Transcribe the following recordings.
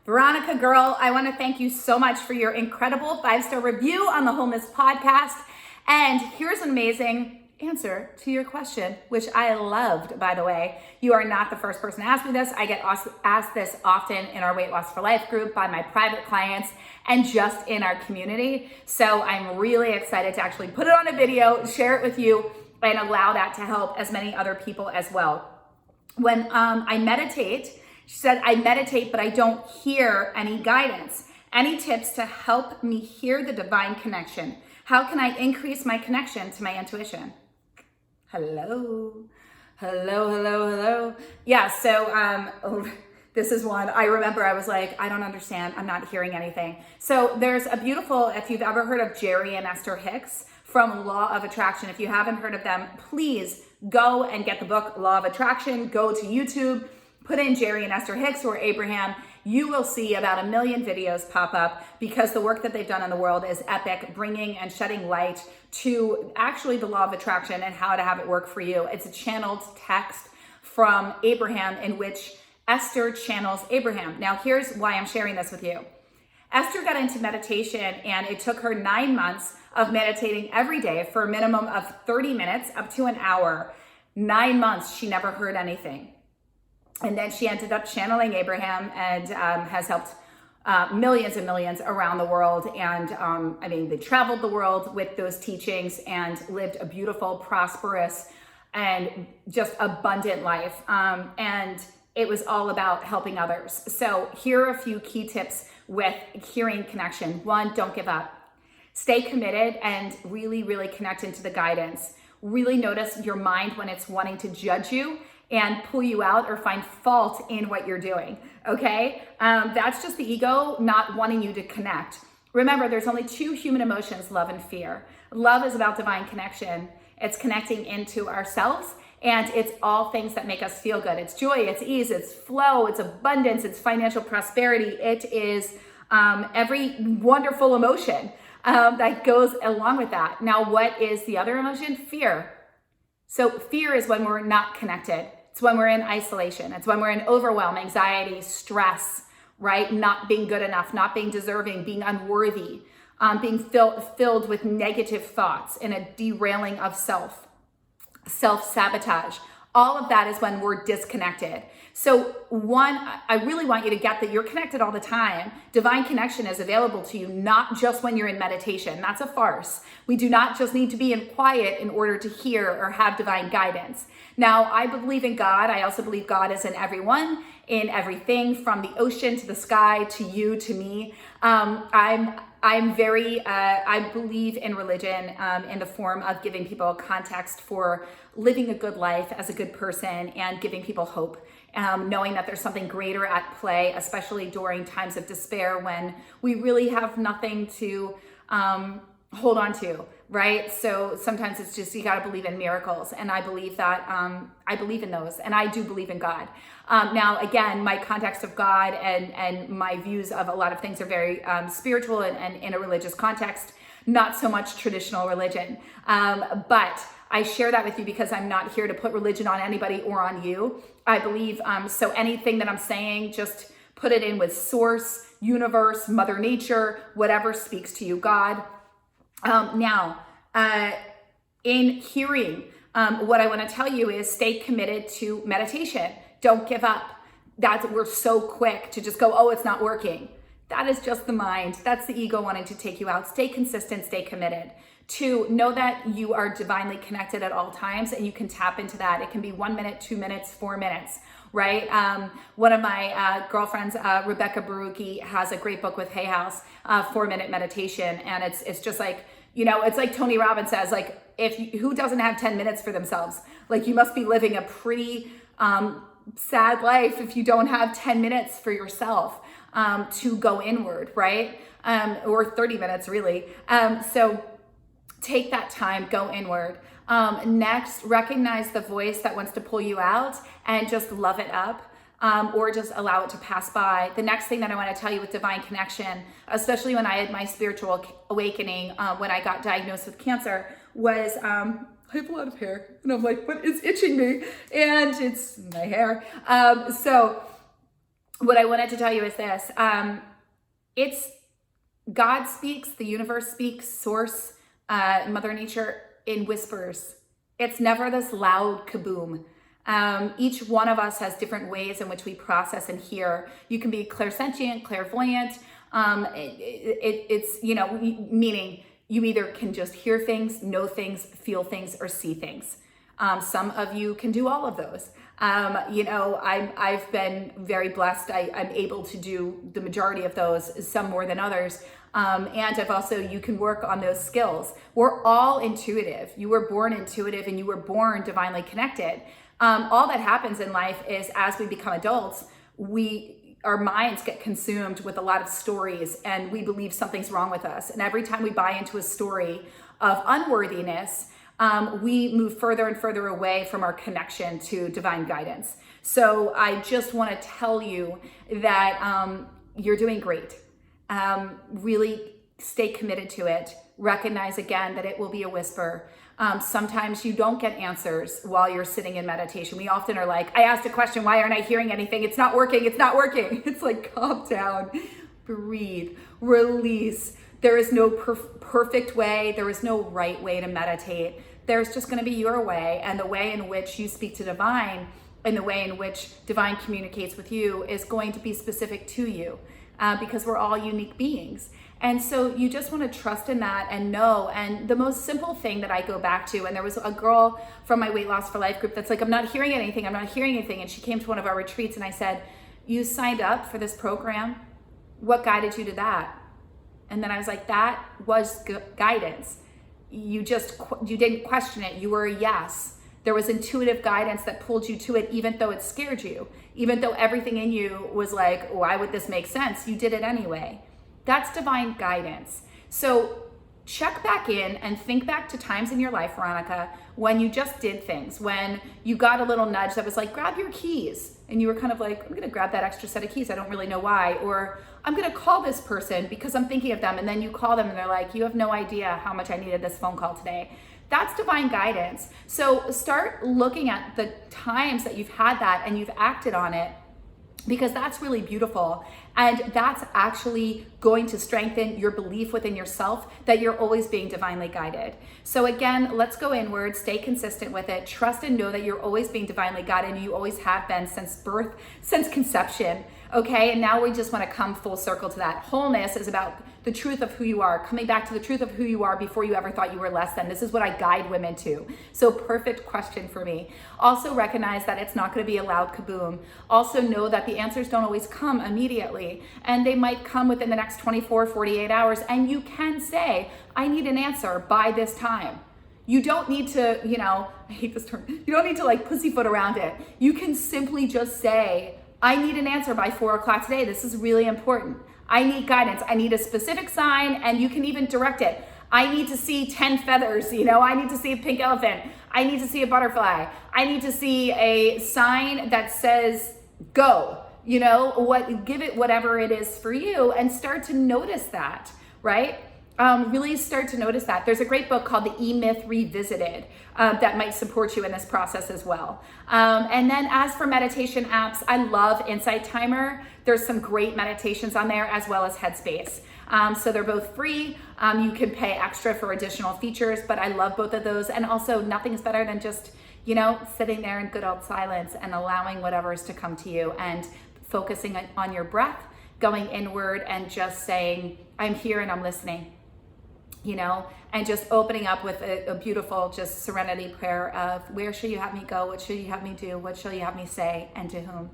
Veronica, girl, I want to thank you so much for your incredible 5-star review on the Wholeness Podcast. And here's an amazing answer to your question, which I loved, by the way. You are not the first person to ask me this. I get asked this often in our Weight Loss for Life group, by my private clients, and just in our community. So I'm really excited to actually put it on a video, share it with you, and allow that to help as many other people as well. When I meditate, she said, I meditate, but I don't hear any guidance. Any tips to help me hear the divine connection? How can I increase my connection to my intuition? Hello. Yeah, so this is one. I remember I was like, I don't understand. I'm not hearing anything. So there's a beautiful, if you've ever heard of Jerry and Esther Hicks from Law of Attraction, if you haven't heard of them, please go and get the book Law of Attraction. Go to YouTube, put in Jerry and Esther Hicks or Abraham. You will see about 1 million videos pop up because the work that they've done in the world is epic, bringing and shedding light to actually the law of attraction and how to have it work for you. It's a channeled text from Abraham in which Esther channels Abraham. Now, here's why I'm sharing this with you. Esther got into meditation and it took her 9 months of meditating every day for a minimum of 30 minutes up to an hour. 9 months, she never heard anything. And then she ended up channeling Abraham and has helped millions and millions around the world. And they traveled the world with those teachings and lived a beautiful, prosperous, and just abundant life. And it was all about helping others. So here are a few key tips with hearing connection. 1, don't give up. Stay committed and really, really connect into the guidance. Really notice your mind when it's wanting to judge you and pull you out or find fault in what you're doing, okay? That's just the ego not wanting you to connect. Remember, there's only 2 human emotions, love and fear. Love is about divine connection. It's connecting into ourselves, and it's all things that make us feel good. It's joy, it's ease, it's flow, it's abundance, it's financial prosperity. It is every wonderful emotion that goes along with that. Now, what is the other emotion? Fear. So fear is when we're not connected. It's when we're in isolation. It's when we're in overwhelm, anxiety, stress, right? Not being good enough, not being deserving, being unworthy, being filled with negative thoughts and a derailing of self-sabotage. All of that is when we're disconnected. So 1, I really want you to get that you're connected all the time. Divine connection is available to you, not just when you're in meditation. That's a farce. We do not just need to be in quiet in order to hear or have divine guidance. Now, I believe in God. I also believe God is in everyone, in everything, from the ocean to the sky, to you, to me. I believe in religion in the form of giving people context for living a good life as a good person and giving people hope, knowing that there's something greater at play, especially during times of despair when we really have nothing to hold on to, right? So sometimes it's just, you got to believe in miracles. And I believe that, I believe in those, and I do believe in God. Now, again, my context of God and my views of a lot of things are very spiritual and in a religious context, not so much traditional religion. But I share that with you because I'm not here to put religion on anybody or on you. I believe, so anything that I'm saying, just put it in with source, universe, mother nature, whatever speaks to you, God. Now, in hearing, what I want to tell you is stay committed to meditation. Don't give up. We're so quick to just go, oh, it's not working. That is just the mind. That's the ego wanting to take you out. Stay consistent, stay committed. 2, know that you are divinely connected at all times and you can tap into that. It can be 1 minute, 2 minutes, 4 minutes, right? One of my girlfriends, Rebecca Barucki, has a great book with Hay House, 4-minute meditation. And it's just like, it's like Tony Robbins says, like, who doesn't have 10 minutes for themselves? Like, you must be living a pretty sad life if you don't have 10 minutes for yourself to go inward, right? Or 30 minutes really. So take that time, go inward. Next, recognize the voice that wants to pull you out and just love it up. Or just allow it to pass by. The next thing that I want to tell you with divine connection, especially when I had my spiritual awakening, when I got diagnosed with cancer, was I have a lot of hair, and I'm like, but it's itching me, and it's my hair. So what I wanted to tell you is this. It's God speaks, the universe speaks, source, Mother Nature in whispers. It's never this loud kaboom. Each one of us has different ways in which we process and hear. You can be clairsentient, clairvoyant. It's, meaning you either can just hear things, know things, feel things, or see things. Some of you can do all of those. I've been very blessed. I'm able to do the majority of those, some more than others. And I've also, you can work on those skills. We're all intuitive. You were born intuitive and you were born divinely connected. All that happens in life is as we become adults, our minds get consumed with a lot of stories and we believe something's wrong with us. And every time we buy into a story of unworthiness, we move further and further away from our connection to divine guidance. So I just want to tell you that you're doing great. Really stay committed to it. Recognize again that it will be a whisper. Sometimes you don't get answers while you're sitting in meditation. We often are like, I asked a question, why aren't I hearing anything? It's not working, it's not working. It's like, calm down, breathe, release. There is no perfect way. There is no right way to meditate. There's just gonna be your way, and the way in which you speak to divine and the way in which divine communicates with you is going to be specific to you because we're all unique beings. And so you just want to trust in that and know. And the most simple thing that I go back to, and there was a girl from my Weight Loss for Life group that's like, I'm not hearing anything. I'm not hearing anything. And she came to one of our retreats and I said, you signed up for this program. What guided you to that? And then I was like, that was guidance. You didn't question it. You were a yes. There was intuitive guidance that pulled you to it, even though it scared you, even though everything in you was like, why would this make sense? You did it anyway. That's divine guidance. So check back in and think back to times in your life, Veronica, when you just did things, when you got a little nudge that was like, grab your keys. And you were kind of like, I'm going to grab that extra set of keys. I don't really know why. Or I'm going to call this person because I'm thinking of them. And then you call them and they're like, you have no idea how much I needed this phone call today. That's divine guidance. So start looking at the times that you've had that and you've acted on it, because that's really beautiful. And that's actually going to strengthen your belief within yourself that you're always being divinely guided. So again, let's go inward, stay consistent with it, trust and know that you're always being divinely guided, and you always have been since birth, since conception. Okay, and now we just want to come full circle to that. Wholeness is about the truth of who you are, coming back to the truth of who you are before you ever thought you were less than. This is what I guide women to. So perfect question for me. Also recognize that it's not going to be a loud kaboom. Also know that the answers don't always come immediately, and they might come within the next 24, 48 hours, and you can say, I need an answer by this time. You don't need to, I hate this term, you don't need to like pussyfoot around it. You can simply just say, I need an answer by 4 o'clock today. This is really important. I need guidance. I need a specific sign, and you can even direct it. I need to see 10 feathers, I need to see a pink elephant. I need to see a butterfly. I need to see a sign that says go, give it whatever it is for you, and start to notice that, right? Really start to notice that. There's a great book called The E-Myth Revisited that might support you in this process as well. And then as for meditation apps, I love Insight Timer. There's some great meditations on there, as well as Headspace. So they're both free. You can pay extra for additional features, but I love both of those. And also nothing's better than just, sitting there in good old silence and allowing whatever is to come to you and focusing on your breath, going inward and just saying, I'm here and I'm listening. And just opening up with a beautiful, just serenity prayer of where should you have me go? What should you have me do? What shall you have me say? And to whom?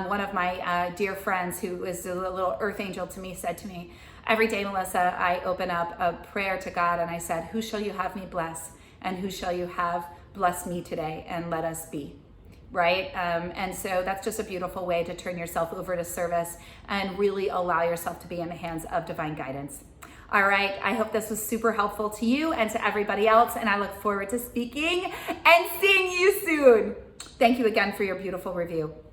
One of my dear friends, who is a little earth angel to me, said to me, every day, Melissa, I open up a prayer to God and I said, who shall you have me bless? And who shall you have bless me today? And let us be. Right? And so that's just a beautiful way to turn yourself over to service and really allow yourself to be in the hands of divine guidance. All right, I hope this was super helpful to you and to everybody else, and I look forward to speaking and seeing you soon. Thank you again for your beautiful review.